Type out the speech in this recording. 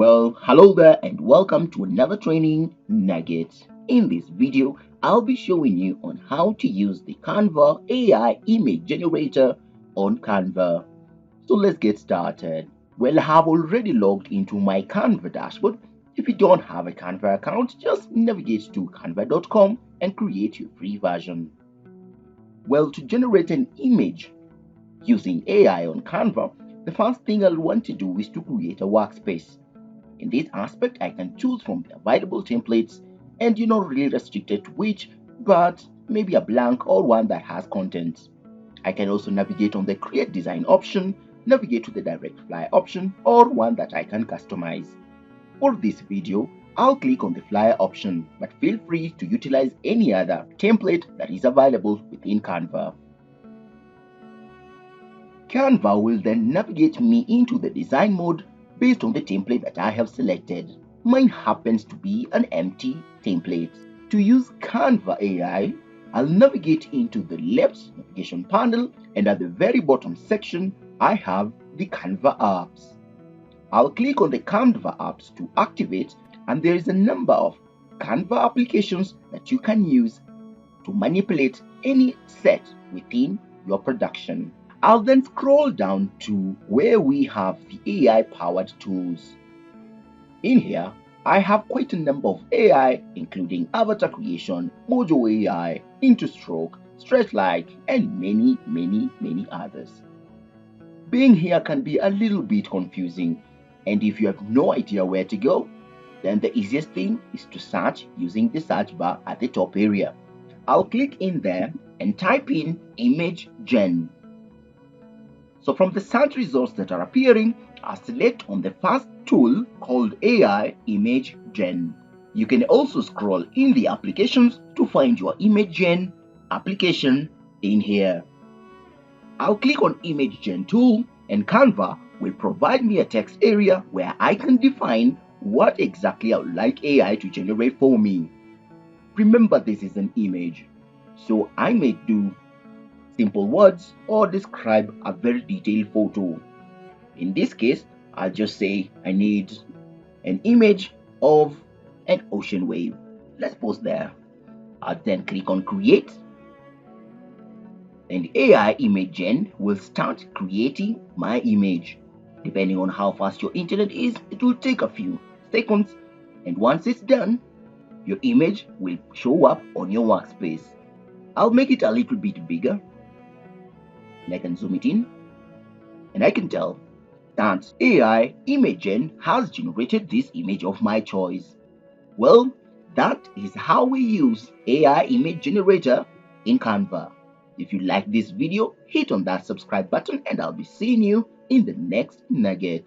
Well, hello there and welcome to another training nugget. In this video, I'll be showing you on how to use the Canva AI image generator on Canva. So let's get started. Well, I have already logged into my Canva dashboard. If you don't have a Canva account, just navigate to canva.com and create your free version. Well, to generate an image using AI on Canva, the first thing I'll want to do is to create a workspace. In this aspect, I can choose from the available templates and you're not really restricted to which, but maybe a blank or one that has content. I can also navigate on the create design option, navigate to the direct flyer option, or one that I can customize. For this video, I'll click on the flyer option, but feel free to utilize any other template that is available within Canva. Canva will then navigate me into the design mode based on the template that I have selected. Mine happens to be an empty template. To use Canva AI, I'll navigate into the left navigation panel, and at the very bottom section, I have the Canva apps. I'll click on the Canva apps to activate, and there is a number of Canva applications that you can use to manipulate any set within your production. I'll then scroll down to where we have the AI powered tools. In here, I have quite a number of AI, including avatar creation, Mojo AI, IntoStroke, Stretchlight, and many others. Being here can be a little bit confusing, and if you have no idea where to go, then the easiest thing is to search using the search bar at the top area. I'll click in there and type in image gen. So from the search results that are appearing, I'll select on the first tool called AI Image Gen. You can also scroll in the applications to find your Image Gen application in here. I'll click on Image Gen tool, and Canva will provide me a text area where I can define what exactly I would like AI to generate for me. Remember, this is an image, so I may do simple words or describe a very detailed photo. In this case, I'll just say I need an image of an ocean wave. Let's pause there. I'll then click on create, and AI image gen will start creating my image. Depending on how fast your internet is, it will take a few seconds, and once it's done, your image will show up on your workspace. I'll make it a little bit bigger, and I can zoom it in, and I can tell that AI image gen has generated this image of my choice. Well, that is how we use AI image generator in Canva. If you like this video, hit on that subscribe button, and I'll be seeing you in the next nugget.